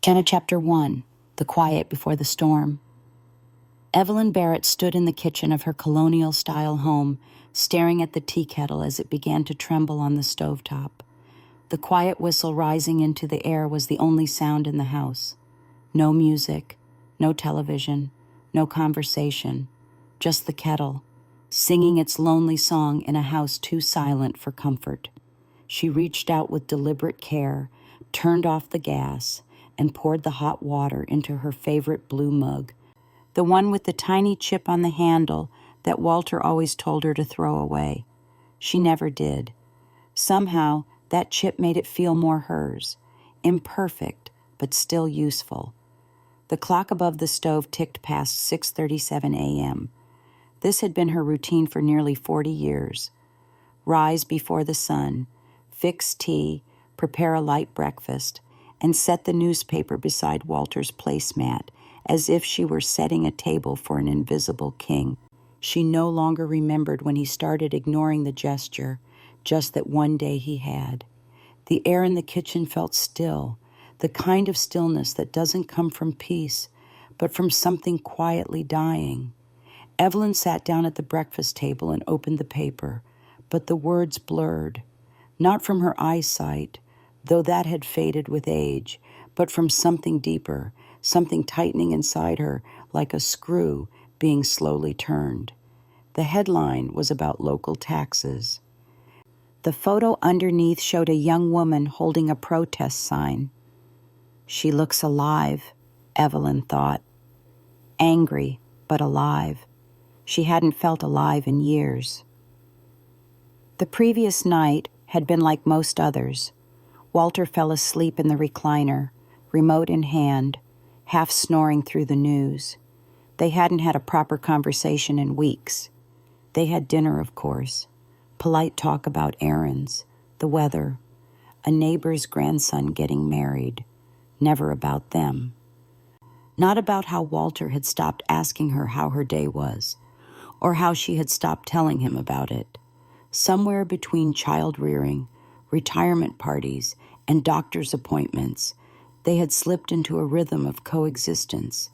Chapter 1, The Quiet Before the Storm. Evelyn Barrett stood in the kitchen of her colonial-style home, staring at the tea kettle as it began to tremble on the stovetop. The quiet whistle rising into the air was the only sound in the house. No music, no television, no conversation, just the kettle, singing its lonely song in a house too silent for comfort. She reached out with deliberate care, turned off the gas, and poured the hot water into her favorite blue mug, the one with the tiny chip on the handle that Walter always told her to throw away. She never did. Somehow, that chip made it feel more hers, imperfect, but still useful. The clock above the stove ticked past 6:37 a.m. This had been her routine for nearly 40 years. Rise before the sun, fix tea, prepare a light breakfast, and set the newspaper beside Walter's placemat, as if she were setting a table for an invisible king. She no longer remembered when he started ignoring the gesture, just that one day he had. The air in the kitchen felt still, the kind of stillness that doesn't come from peace, but from something quietly dying. Evelyn sat down at the breakfast table and opened the paper, but the words blurred, not from her eyesight, though that had faded with age, but from something deeper, something tightening inside her like a screw being slowly turned. The headline was about local taxes. The photo underneath showed a young woman holding a protest sign. She looks alive, Evelyn thought. Angry, but alive. She hadn't felt alive in years. The previous night had been like most others. Walter fell asleep in the recliner, remote in hand, half snoring through the news. They hadn't had a proper conversation in weeks. They had dinner, of course. Polite talk about errands, the weather, a neighbor's grandson getting married. Never about them. Not about how Walter had stopped asking her how her day was, or how she had stopped telling him about it. Somewhere between child-rearing, retirement parties, and doctor's appointments, they had slipped into a rhythm of coexistence.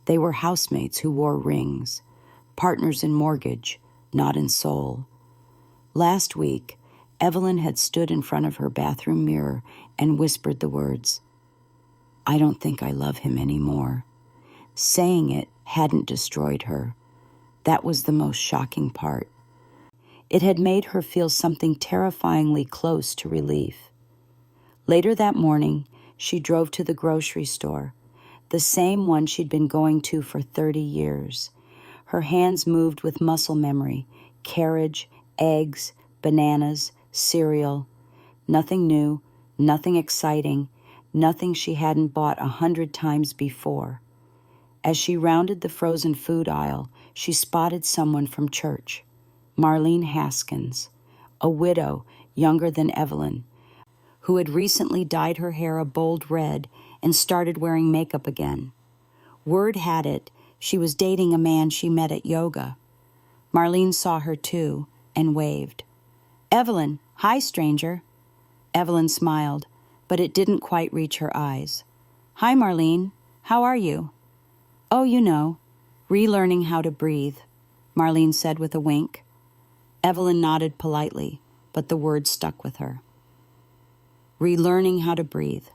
They were housemates who wore rings, partners in mortgage, not in soul. Last week, Evelyn had stood in front of her bathroom mirror and whispered the words, "I don't think I love him anymore." Saying it hadn't destroyed her. That was the most shocking part. It had made her feel something terrifyingly close to relief. Later that morning, she drove to the grocery store, the same one she'd been going to for 30 years. Her hands moved with muscle memory, carriage, eggs, bananas, cereal. Nothing new, nothing exciting, nothing she hadn't bought 100 times before. As she rounded the frozen food aisle, she spotted someone from church. Marlene Haskins, a widow younger than Evelyn, who had recently dyed her hair a bold red and started wearing makeup again. Word had it she was dating a man she met at yoga. Marlene saw her too and waved. "Evelyn, hi, stranger." Evelyn smiled, but it didn't quite reach her eyes. "Hi, Marlene. How are you?" "Oh, you know, relearning how to breathe," Marlene said with a wink. Evelyn nodded politely, but the word stuck with her. Relearning how to breathe.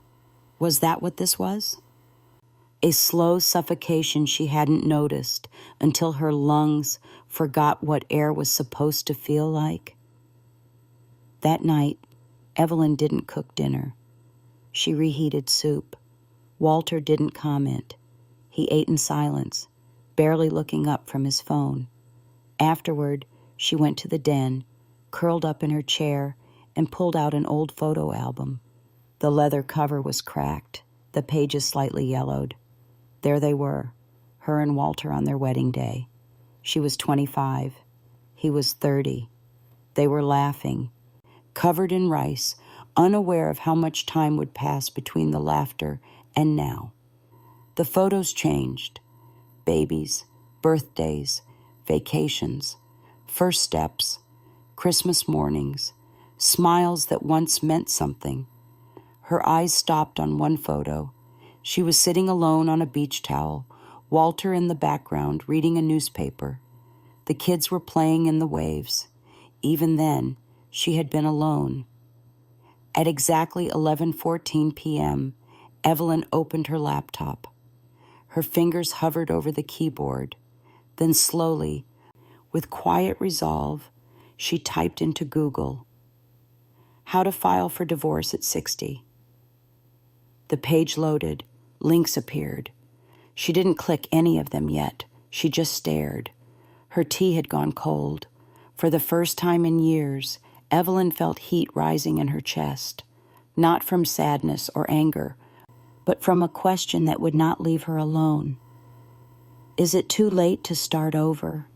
Was that what this was? A slow suffocation she hadn't noticed until her lungs forgot what air was supposed to feel like. That night, Evelyn didn't cook dinner. She reheated soup. Walter didn't comment. He ate in silence, barely looking up from his phone. Afterward, she went to the den, curled up in her chair, and pulled out an old photo album. The leather cover was cracked, the pages slightly yellowed. There they were, her and Walter on their wedding day. She was 25. He was 30. They were laughing, covered in rice, unaware of how much time would pass between the laughter and now. The photos changed. Babies, birthdays, vacations, first steps, Christmas mornings, smiles that once meant something. Her eyes stopped on one photo, She was sitting alone on a beach towel, Walter in the background reading a newspaper. The kids were playing in the waves. Even then, she had been alone. At exactly 11:14 p.m., Evelyn opened her laptop. Her fingers hovered over the keyboard. Then slowly, with quiet resolve, she typed into Google, "How to file for divorce at 60. The page loaded. Links appeared. She didn't click any of them yet. She just stared. Her tea had gone cold. For the first time in years, Evelyn felt heat rising in her chest, not from sadness or anger, but from a question that would not leave her alone. Is it too late to start over?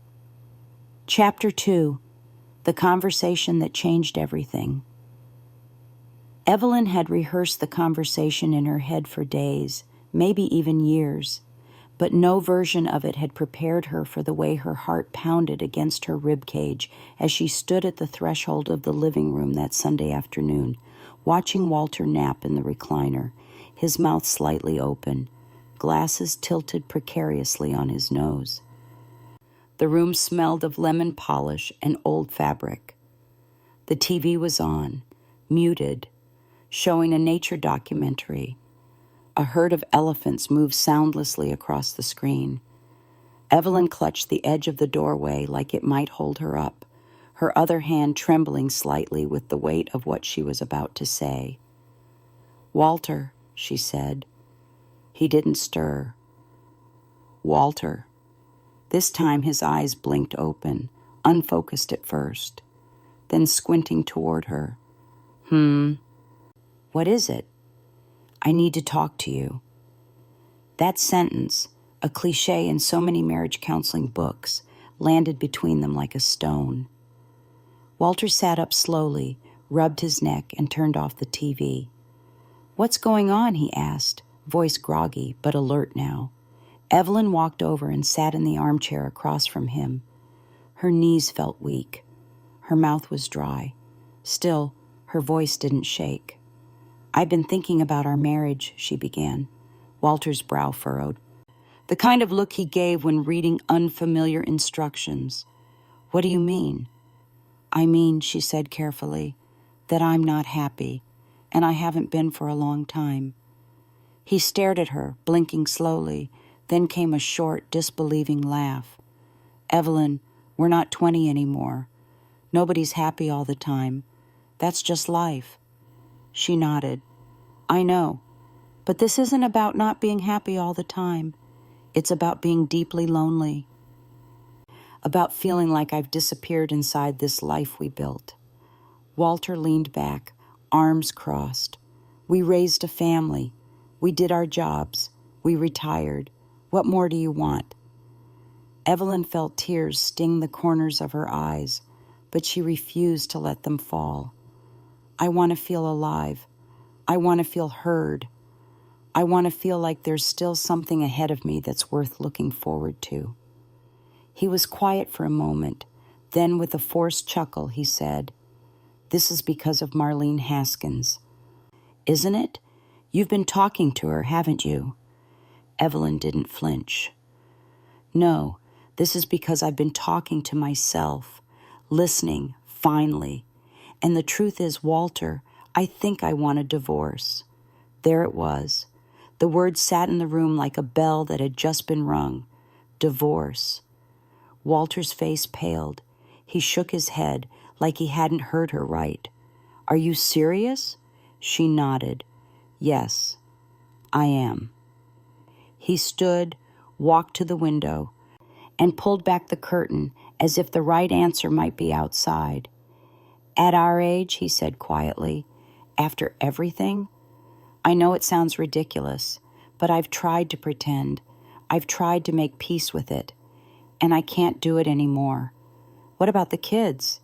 Chapter 2, The Conversation That Changed Everything. Evelyn had rehearsed the conversation in her head for days, maybe even years, but no version of it had prepared her for the way her heart pounded against her ribcage as she stood at the threshold of the living room that Sunday afternoon, watching Walter nap in the recliner, his mouth slightly open, glasses tilted precariously on his nose. The room smelled of lemon polish and old fabric. The TV was on, muted, showing a nature documentary. A herd of elephants moved soundlessly across the screen. Evelyn clutched the edge of the doorway like it might hold her up, her other hand trembling slightly with the weight of what she was about to say. "Walter," she said. He didn't stir. "Walter." This time his eyes blinked open, unfocused at first, then squinting toward her. What is it?" "I need to talk to you." That sentence, a cliche in so many marriage counseling books, landed between them like a stone. Walter sat up slowly, rubbed his neck, and turned off the TV. "What's going on?" he asked, voice groggy but alert now. Evelyn walked over and sat in the armchair across from him. Her knees felt weak. Her mouth was dry. Still, her voice didn't shake. "I've been thinking about our marriage," she began. Walter's brow furrowed. The kind of look he gave when reading unfamiliar instructions. "What do you mean?" "I mean," she said carefully, "that I'm not happy, and I haven't been for a long time." He stared at her, blinking slowly. Then came a short, disbelieving laugh. "Evelyn, we're not 20 anymore. Nobody's happy all the time. That's just life." She nodded. "I know, but this isn't about not being happy all the time. It's about being deeply lonely. About feeling like I've disappeared inside this life we built." Walter leaned back, arms crossed. "We raised a family. We did our jobs. We retired. What more do you want?" Evelyn felt tears sting the corners of her eyes, but she refused to let them fall. "I want to feel alive. I want to feel heard. I want to feel like there's still something ahead of me that's worth looking forward to." He was quiet for a moment. Then, with a forced chuckle, he said, "This is because of Marlene Haskins." "Isn't it? You've been talking to her, haven't you?" Evelyn didn't flinch. "No, this is because I've been talking to myself, listening, finally. And the truth is, Walter, I think I want a divorce." There it was. The word sat in the room like a bell that had just been rung. Divorce. Walter's face paled. He shook his head like he hadn't heard her right. "Are you serious?" She nodded. "Yes, I am." He stood, walked to the window, and pulled back the curtain as if the right answer might be outside. "At our age," he said quietly, "after everything? I know it sounds ridiculous, but I've tried to pretend. I've tried to make peace with it, and I can't do it anymore." "What about the kids?"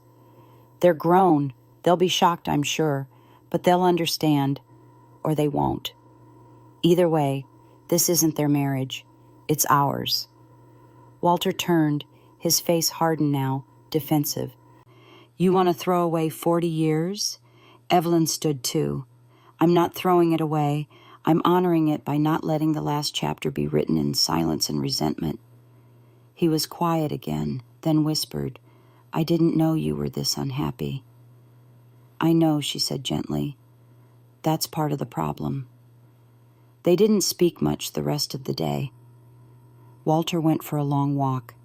"They're grown. They'll be shocked, I'm sure, but they'll understand, or they won't. Either way, this isn't their marriage. It's ours." Walter turned, his face hardened now, defensive. "You want to throw away 40 years? Evelyn stood too. "I'm not throwing it away. I'm honoring it by not letting the last chapter be written in silence and resentment." He was quiet again, then whispered, "I didn't know you were this unhappy." "I know," she said gently. "That's part of the problem." They didn't speak much the rest of the day. Walter went for a long walk.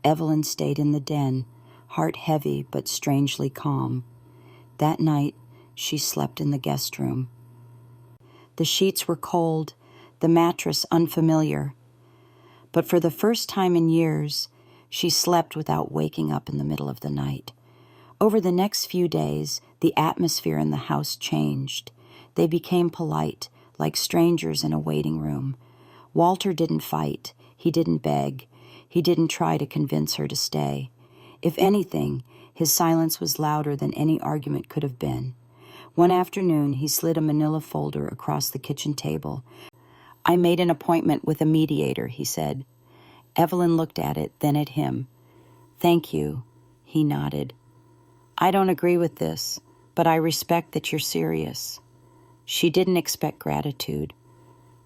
Evelyn stayed in the den, heart heavy but strangely calm. That night, she slept in the guest room. The sheets were cold, the mattress unfamiliar. But for the first time in years, she slept without waking up in the middle of the night. Over the next few days, the atmosphere in the house changed. They became polite, like strangers in a waiting room. Walter didn't fight. He didn't beg. He didn't try to convince her to stay. If anything, his silence was louder than any argument could have been. One afternoon, he slid a manila folder across the kitchen table. "I made an appointment with a mediator," he said. Evelyn looked at it, then at him. "Thank you," he nodded. "I don't agree with this, but I respect that you're serious." She didn't expect gratitude,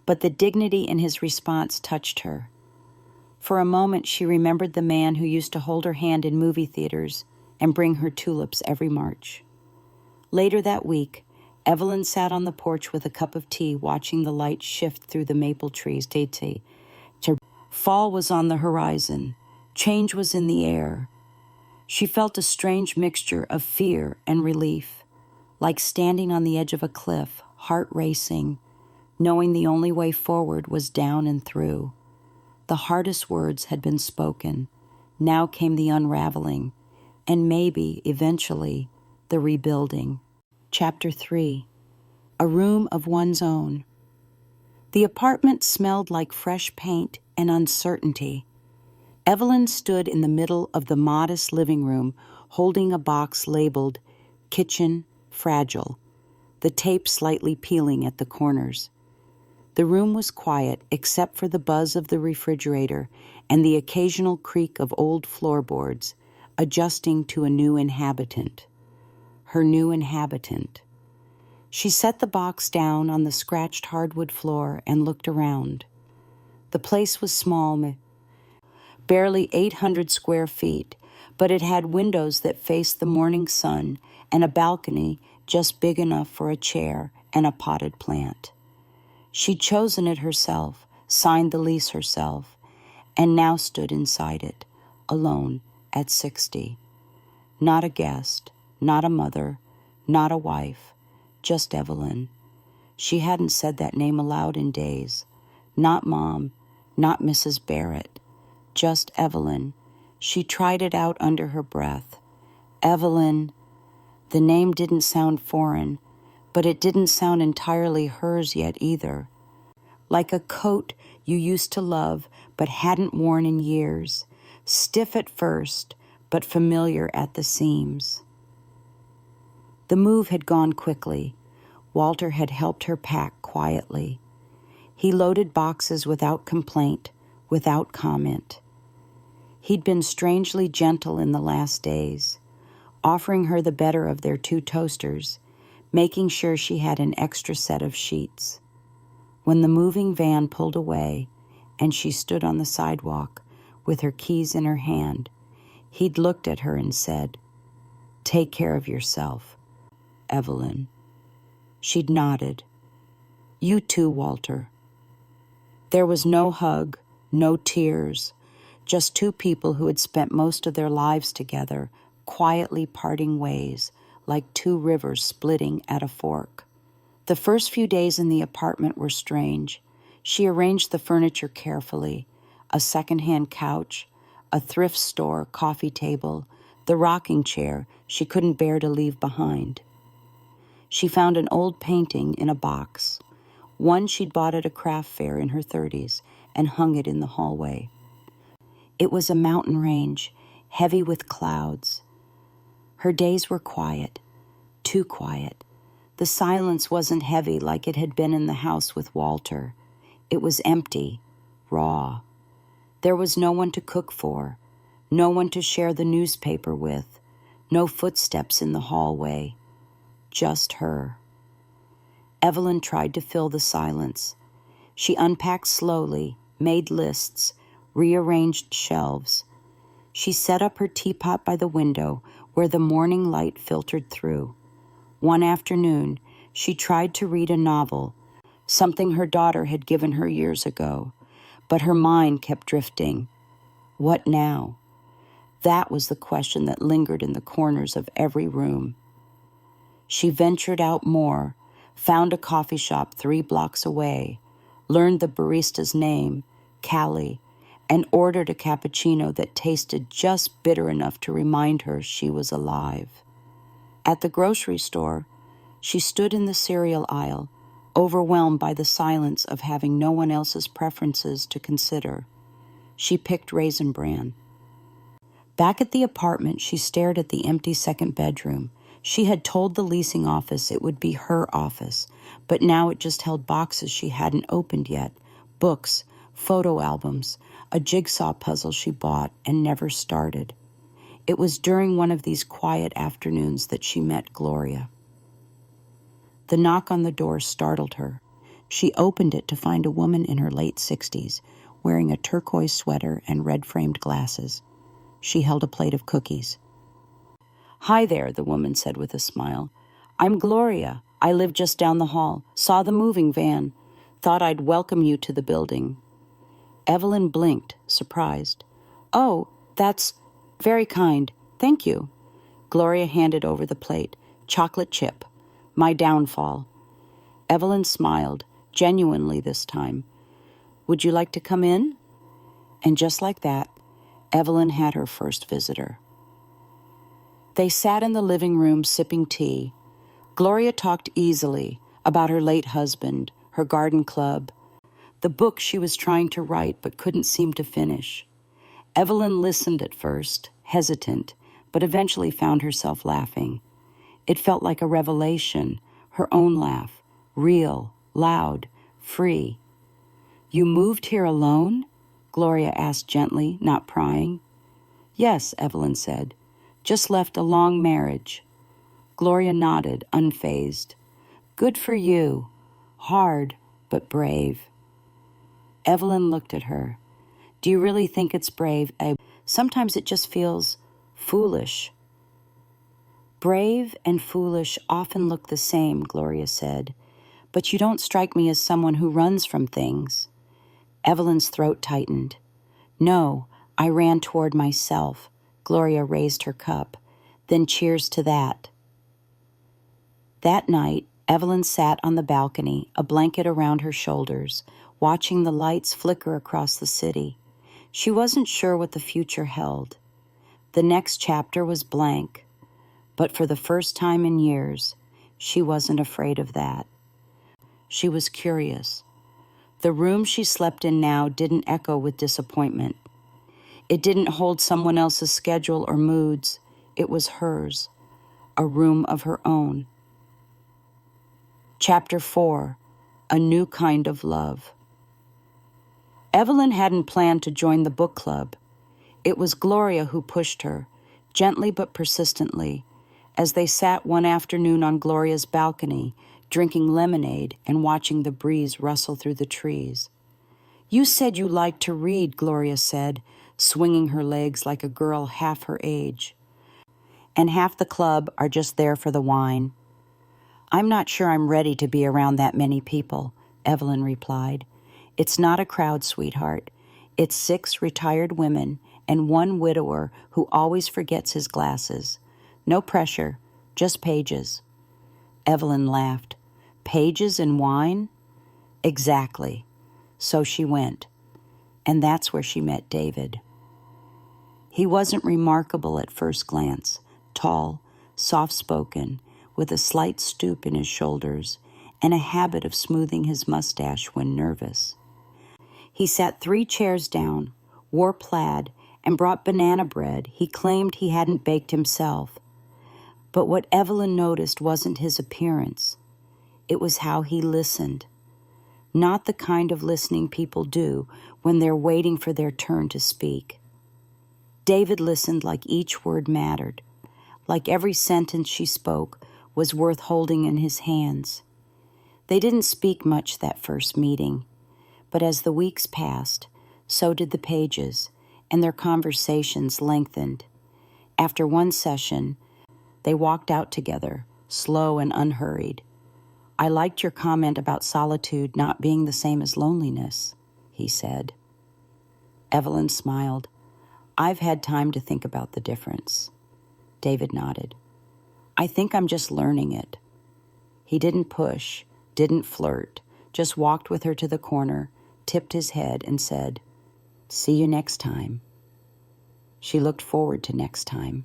but the dignity in his response touched her. For a moment, she remembered the man who used to hold her hand in movie theaters and bring her tulips every March. Later that week, Evelyn sat on the porch with a cup of tea, watching the light shift through the maple trees. Fall was on the horizon. Change was in the air. She felt a strange mixture of fear and relief, like standing on the edge of a cliff, heart racing, knowing the only way forward was down and through. The hardest words had been spoken. Now came the unraveling, and maybe, eventually, the rebuilding. Chapter 3. A room of one's own. The apartment smelled like fresh paint and uncertainty. Evelyn stood in the middle of the modest living room, holding a box labeled "Kitchen Fragile," the tape slightly peeling at the corners. The room was quiet except for the buzz of the refrigerator and the occasional creak of old floorboards, adjusting to a new inhabitant. Her new inhabitant. She set the box down on the scratched hardwood floor and looked around. The place was small, barely 800 square feet, but it had windows that faced the morning sun and a balcony just big enough for a chair and a potted plant. She'd chosen it herself, signed the lease herself, and now stood inside it, alone at 60. Not a guest, not a mother, not a wife, just Evelyn. She hadn't said that name aloud in days. Not Mom, not Mrs. Barrett, just Evelyn. She tried it out under her breath. Evelyn. The name didn't sound foreign, but it didn't sound entirely hers yet either. Like a coat you used to love but hadn't worn in years, stiff at first, but familiar at the seams. The move had gone quickly. Walter had helped her pack quietly. He loaded boxes without complaint, without comment. He'd been strangely gentle in the last days, offering her the better of their 2 toasters, making sure she had an extra set of sheets. When the moving van pulled away and she stood on the sidewalk with her keys in her hand, he'd looked at her and said, "Take care of yourself, Evelyn." She'd nodded. "You too, Walter." There was no hug, no tears, just 2 people who had spent most of their lives together, quietly parting ways, like 2 rivers splitting at a fork. The first few days in the apartment were strange. She arranged the furniture carefully, a second-hand couch, a thrift store coffee table, the rocking chair she couldn't bear to leave behind. She found an old painting in a box, one she'd bought at a craft fair in her 30s, and hung it in the hallway. It was a mountain range, heavy with clouds. Her days were quiet, too quiet. The silence wasn't heavy like it had been in the house with Walter. It was empty, raw. There was no one to cook for, no one to share the newspaper with, no footsteps in the hallway. Just her. Evelyn tried to fill the silence. She unpacked slowly, made lists, rearranged shelves. She set up her teapot by the window where the morning light filtered through. One afternoon, she tried to read a novel, something her daughter had given her years ago, but her mind kept drifting. What now? That was the question that lingered in the corners of every room. She ventured out more, found a coffee shop 3 blocks away, learned the barista's name, Callie, and ordered a cappuccino that tasted just bitter enough to remind her she was alive. At the grocery store, she stood in the cereal aisle, overwhelmed by the silence of having no one else's preferences to consider. She picked Raisin Bran. Back at the apartment, she stared at the empty second bedroom. She had told the leasing office it would be her office, but now it just held boxes she hadn't opened yet, books, photo albums, a jigsaw puzzle she bought and never started. It was during one of these quiet afternoons that she met Gloria. The knock on the door startled her. She opened it to find a woman in her late 60s, wearing a turquoise sweater and red-framed glasses. She held a plate of cookies. "Hi there," the woman said with a smile. "I'm Gloria. I live just down the hall. Saw the moving van. Thought I'd welcome you to the building." Evelyn blinked, surprised. "Oh, that's very kind. Thank you." Gloria handed over the plate. "Chocolate chip. My downfall." Evelyn smiled, genuinely this time. "Would you like to come in?" And just like that, Evelyn had her first visitor. They sat in the living room sipping tea. Gloria talked easily about her late husband, her garden club, the book she was trying to write but couldn't seem to finish. Evelyn listened at first, hesitant, but eventually found herself laughing. It felt like a revelation, her own laugh, real, loud, free. "You moved here alone?" Gloria asked gently, not prying. "Yes," Evelyn said. "Just left a long marriage." Gloria nodded, unfazed. "Good for you. Hard, but brave." Evelyn looked at her. "Do you really think it's brave? Sometimes it just feels foolish." "Brave and foolish often look the same," Gloria said. "But you don't strike me as someone who runs from things." Evelyn's throat tightened. "No, I ran toward myself." Gloria raised her cup. "Then cheers to that." That night, Evelyn sat on the balcony, a blanket around her shoulders, watching the lights flicker across the city. She wasn't sure what the future held. The next chapter was blank, but for the first time in years, she wasn't afraid of that. She was curious. The room she slept in now didn't echo with disappointment. It didn't hold someone else's schedule or moods. It was hers, a room of her own. Chapter 4, A New Kind of Love. Evelyn hadn't planned to join the book club. It was Gloria who pushed her, gently but persistently, as they sat one afternoon on Gloria's balcony, drinking lemonade and watching the breeze rustle through the trees. "You said you liked to read," Gloria said, swinging her legs like a girl half her age. "And half the club are just there for the wine." "I'm not sure I'm ready to be around that many people," Evelyn replied. "It's not a crowd, sweetheart. It's 6 retired women and 1 widower who always forgets his glasses. No pressure, just pages." Evelyn laughed. "Pages and wine?" "Exactly." So she went. And that's where she met David. He wasn't remarkable at first glance, tall, soft-spoken, with a slight stoop in his shoulders and a habit of smoothing his mustache when nervous. He sat 3 chairs down, wore plaid, and brought banana bread he claimed he hadn't baked himself. But what Evelyn noticed wasn't his appearance. It was how he listened. Not the kind of listening people do when they're waiting for their turn to speak. David listened like each word mattered, like every sentence she spoke was worth holding in his hands. They didn't speak much that first meeting, but as the weeks passed, so did the pages, and their conversations lengthened. After one session, they walked out together, slow and unhurried. "I liked your comment about solitude not being the same as loneliness," he said. Evelyn smiled. "I've had time to think about the difference." David nodded. "I think I'm just learning it." He didn't push, didn't flirt, just walked with her to the corner, tipped his head, and said, "See you next time." She looked forward to next time.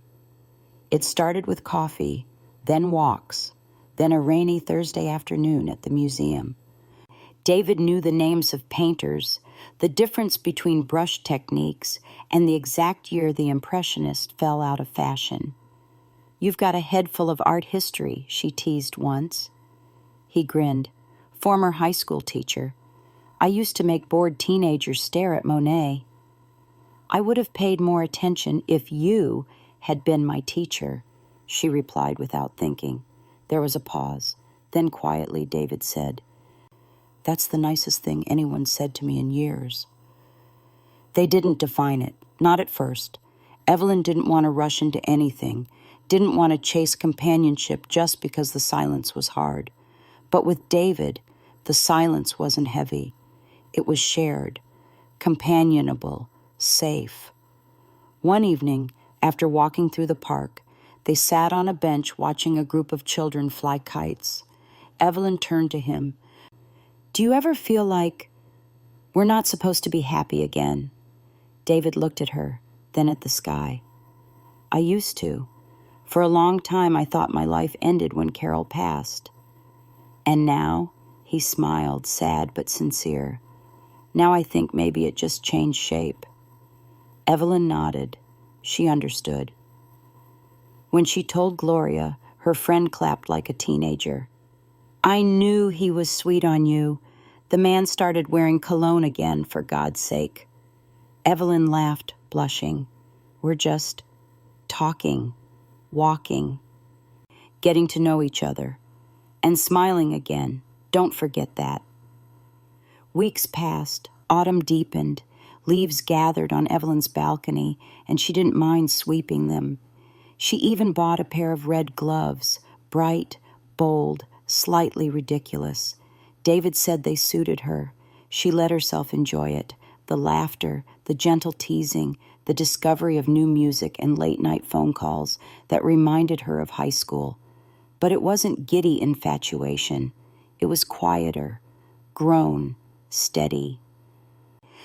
It started with coffee, then walks, then a rainy Thursday afternoon at the museum. David knew the names of painters, the difference between brush techniques, and the exact year the Impressionists fell out of fashion. "You've got a head full of art history," she teased once. He grinned. "Former high school teacher. I used to make bored teenagers stare at Monet." "I would have paid more attention if you had been my teacher," she replied without thinking. There was a pause. Then quietly David said, "That's the nicest thing anyone said to me in years." They didn't define it, not at first. Evelyn didn't want to rush into anything, didn't want to chase companionship just because the silence was hard. But with David, the silence wasn't heavy. It was shared, companionable, safe. One evening, after walking through the park, they sat on a bench watching a group of children fly kites. Evelyn turned to him. "Do you ever feel like we're not supposed to be happy again?" David looked at her, then at the sky. "I used to. For a long time I thought my life ended when Carol passed. And now," he smiled, sad but sincere, "now I think maybe it just changed shape." Evelyn nodded. She understood. When she told Gloria, her friend clapped like a teenager. "I knew he was sweet on you. The man started wearing cologne again, for God's sake." Evelyn laughed, blushing. "We're just talking, walking, getting to know each other, and smiling again. Don't forget that." Weeks passed, autumn deepened, leaves gathered on Evelyn's balcony, and she didn't mind sweeping them. She even bought a pair of red gloves, bright, bold, slightly ridiculous. David said they suited her. She let herself enjoy it, the laughter, the gentle teasing, the discovery of new music and late-night phone calls that reminded her of high school. But it wasn't giddy infatuation. It was quieter, grown, steady.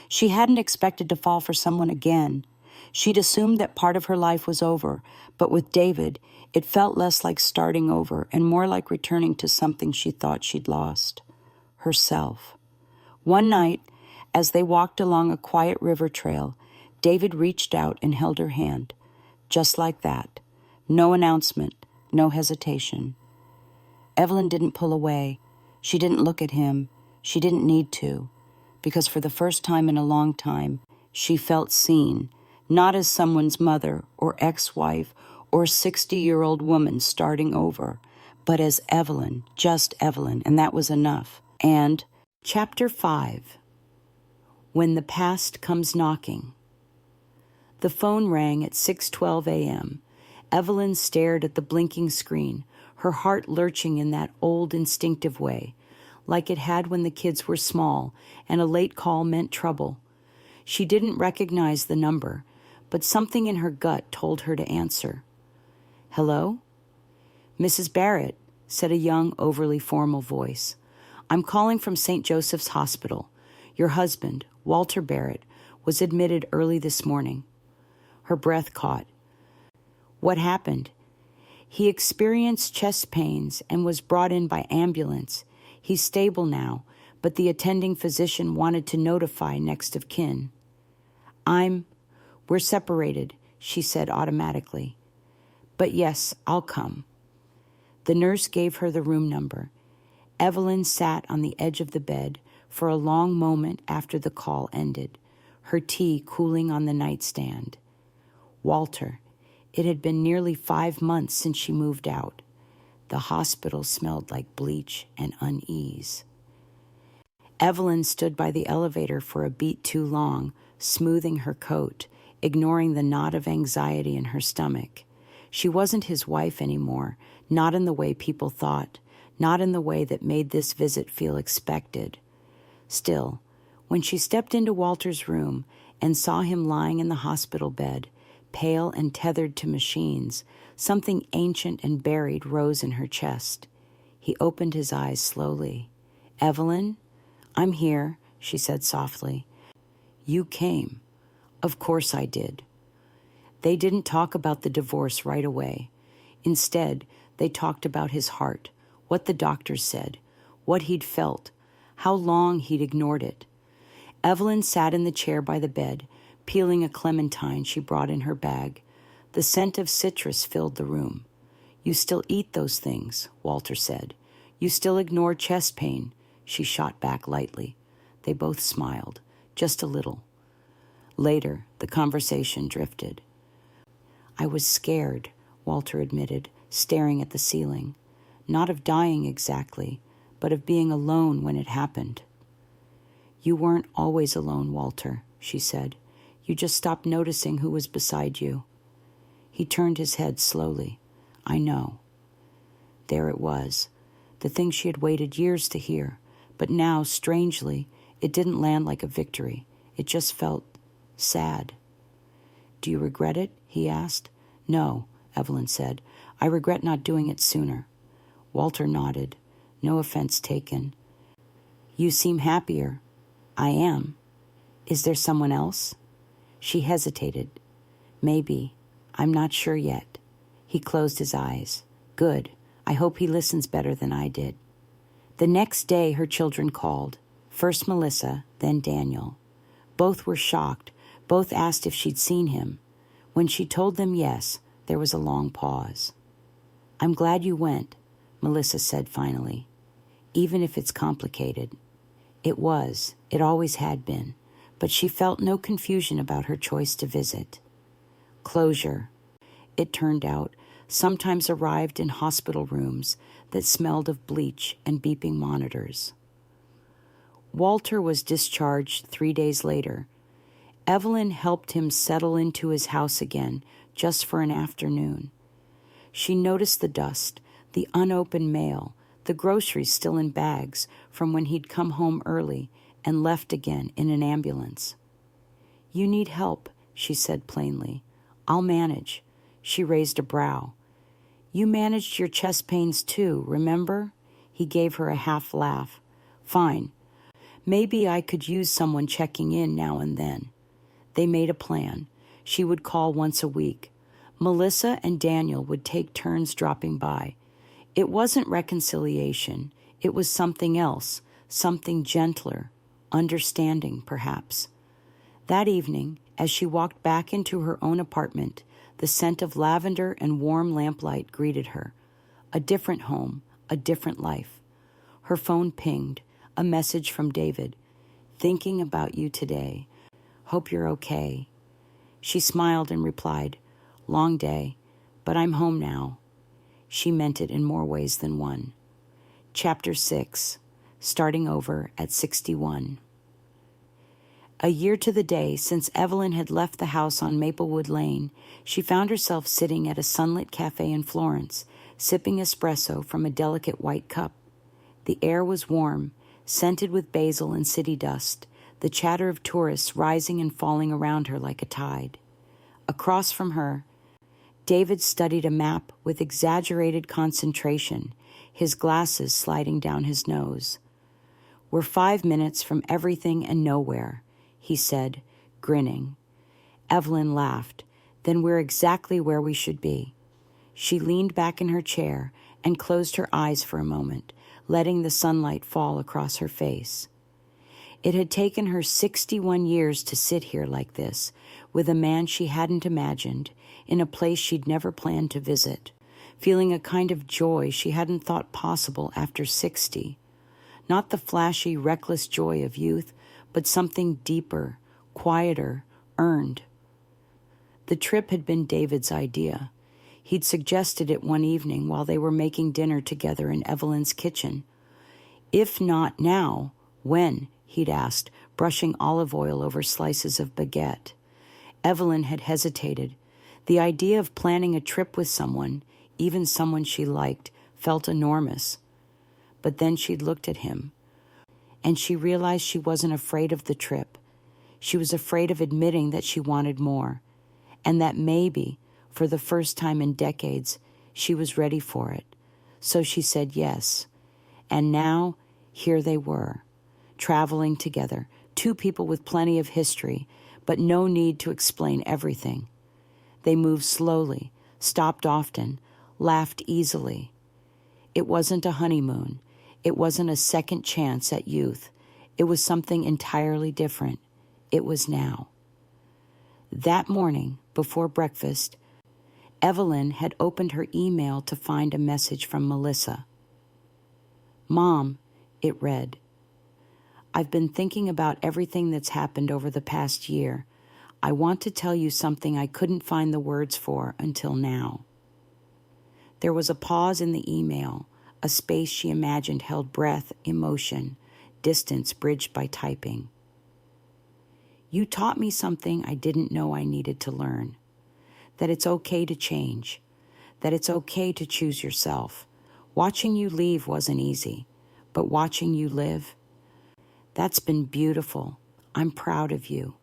She hadn't expected to fall for someone again. She'd assumed that part of her life was over, but with David, it felt less like starting over and more like returning to something she thought she'd lost. Herself. One night, as they walked along a quiet river trail, David reached out and held her hand. Just like that. No announcement, no hesitation. Evelyn didn't pull away. She didn't look at him. She didn't need to, because for the first time in a long time, she felt seen, not as someone's mother or ex-wife or 60-year-old woman starting over, but as Evelyn, just Evelyn, and that was enough. And Chapter 5. When the Past Comes Knocking. The phone rang at 6:12 a.m. Evelyn stared at the blinking screen, her heart lurching in that old instinctive way, like it had when the kids were small and a late call meant trouble. She didn't recognize the number, but something in her gut told her to answer. "Hello?" "Mrs. Barrett," said a young, overly formal voice. "I'm calling from St. Joseph's Hospital. Your husband, Walter Barrett, was admitted early this morning." Her breath caught. "What happened?" "He experienced chest pains and was brought in by ambulance. He's stable now, but the attending physician wanted to notify next of kin." We're separated," she said automatically. "But yes, I'll come." The nurse gave her the room number. Evelyn sat on the edge of the bed for a long moment after the call ended, her tea cooling on the nightstand. Walter. It had been nearly 5 months since she moved out. The hospital smelled like bleach and unease. Evelyn stood by the elevator for a beat too long, smoothing her coat, ignoring the knot of anxiety in her stomach. She wasn't his wife anymore, not in the way people thought, not in the way that made this visit feel expected. Still, when she stepped into Walter's room and saw him lying in the hospital bed, pale and tethered to machines, something ancient and buried rose in her chest. He opened his eyes slowly. "Evelyn? I'm here," she said softly. "You came." "Of course I did." They didn't talk about the divorce right away. Instead, they talked about his heart, what the doctors said, what he'd felt, how long he'd ignored it. Evelyn sat in the chair by the bed, peeling a clementine she brought in her bag. The scent of citrus filled the room. "You still eat those things," Walter said. "You still ignore chest pain," she shot back lightly. They both smiled, just a little. Later, the conversation drifted. "I was scared," Walter admitted, staring at the ceiling. "Not of dying exactly, but of being alone when it happened." "You weren't always alone, Walter," she said. "You just stopped noticing who was beside you." He turned his head slowly. "I know." There it was, the thing she had waited years to hear, but now, strangely, it didn't land like a victory. It just felt sad. "Do you regret it?" he asked. "No," Evelyn said. "I regret not doing it sooner." Walter nodded. "No offense taken." "You seem happier." "I am." "Is there someone else?" She hesitated. "Maybe. I'm not sure yet." He closed his eyes. "Good. I hope he listens better than I did." The next day, her children called. First Melissa, then Daniel. Both were shocked. Both asked if she'd seen him. When she told them yes, there was a long pause. "I'm glad you went," Melissa said finally. "Even if it's complicated." It was. It always had been. But she felt no confusion about her choice to visit. Closure, it turned out, sometimes arrived in hospital rooms that smelled of bleach and beeping monitors. Walter was discharged 3 days later. Evelyn helped him settle into his house again just for an afternoon. She noticed the dust, the unopened mail, the groceries still in bags from when he'd come home early and left again in an ambulance. "You need help," she said plainly. "I'll manage." She raised a brow. "You managed your chest pains too, remember?" He gave her a half laugh. "Fine. Maybe I could use someone checking in now and then." They made a plan. She would call once a week. Melissa and Daniel would take turns dropping by. It wasn't reconciliation. It was something else, something gentler, understanding, perhaps. That evening, as she walked back into her own apartment, the scent of lavender and warm lamplight greeted her. A different home, a different life. Her phone pinged, a message from David. "Thinking about you today. Hope you're okay." She smiled and replied, "Long day, but I'm home now." She meant it in more ways than one. Chapter 6, starting over at 61. A year to the day since Evelyn had left the house on Maplewood Lane, she found herself sitting at a sunlit cafe in Florence, sipping espresso from a delicate white cup. The air was warm, scented with basil and city dust, the chatter of tourists rising and falling around her like a tide. Across from her, David studied a map with exaggerated concentration, his glasses sliding down his nose. "We're 5 minutes from everything and nowhere," he said, grinning. Evelyn laughed. "Then we're exactly where we should be." She leaned back in her chair and closed her eyes for a moment, letting the sunlight fall across her face. It had taken her 61 years to sit here like this, with a man she hadn't imagined, in a place she'd never planned to visit, feeling a kind of joy she hadn't thought possible after 60. Not the flashy, reckless joy of youth, but something deeper, quieter, earned. The trip had been David's idea. He'd suggested it one evening while they were making dinner together in Evelyn's kitchen. If not now, when? He'd asked, brushing olive oil over slices of baguette. Evelyn had hesitated. The idea of planning a trip with someone, even someone she liked, felt enormous. But then she'd looked at him, and she realized she wasn't afraid of the trip. She was afraid of admitting that she wanted more, and that maybe, for the first time in decades, she was ready for it. So she said yes. And now, here they were, traveling together, two people with plenty of history, but no need to explain everything. They moved slowly, stopped often, laughed easily. It wasn't a honeymoon. It wasn't a second chance at youth. It was something entirely different. It was now. That morning, before breakfast, Evelyn had opened her email to find a message from Melissa. "Mom," it read, "I've been thinking about everything that's happened over the past year. I want to tell you something I couldn't find the words for until now." There was a pause in the email, a space she imagined held breath, emotion, distance bridged by typing. "You taught me something I didn't know I needed to learn. That it's okay to change. That it's okay to choose yourself. Watching you leave wasn't easy, but watching you live, that's been beautiful. I'm proud of you."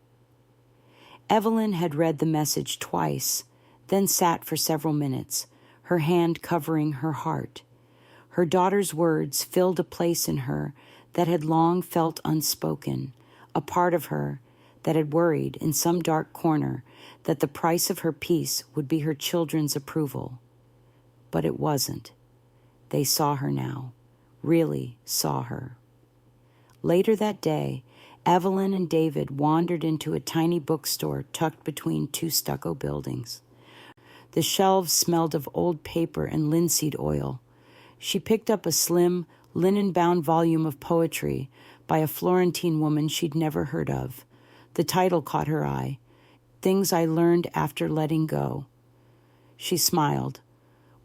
Evelyn had read the message twice, then sat for several minutes, her hand covering her heart. Her daughter's words filled a place in her that had long felt unspoken, a part of her that had worried in some dark corner that the price of her peace would be her children's approval. But it wasn't. They saw her now, really saw her. Later that day, Evelyn and David wandered into a tiny bookstore tucked between two stucco buildings. The shelves smelled of old paper and linseed oil. She picked up a slim, linen-bound volume of poetry by a Florentine woman she'd never heard of. The title caught her eye, "Things I Learned After Letting Go." She smiled.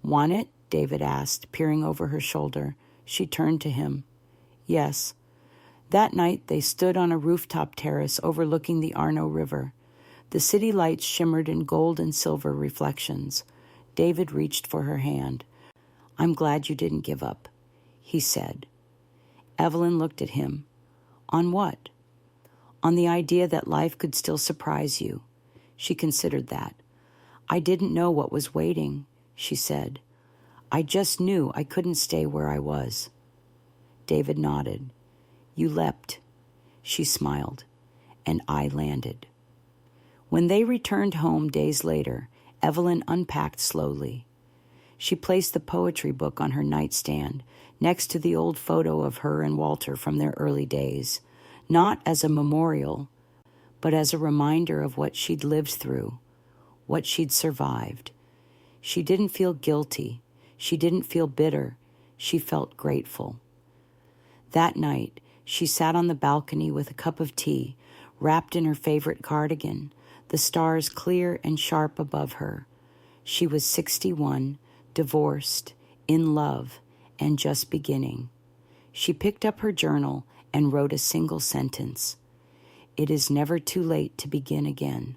"Want it?" David asked, peering over her shoulder. She turned to him. Yes. That night they stood on a rooftop terrace overlooking the Arno River. The city lights shimmered in gold and silver reflections. David reached for her hand. "I'm glad you didn't give up," he said. Evelyn looked at him. "On what?" "On the idea that life could still surprise you." She considered that. "I didn't know what was waiting," she said. "I just knew I couldn't stay where I was." David nodded. "You leapt," she smiled, "and I landed." When they returned home days later, Evelyn unpacked slowly. She placed the poetry book on her nightstand, next to the old photo of her and Walter from their early days, not as a memorial, but as a reminder of what she'd lived through, what she'd survived. She didn't feel guilty. She didn't feel bitter. She felt grateful. That night, she sat on the balcony with a cup of tea, wrapped in her favorite cardigan, the stars clear and sharp above her. She was 61, divorced, in love, and just beginning. She picked up her journal and wrote a single sentence. "It is never too late to begin again."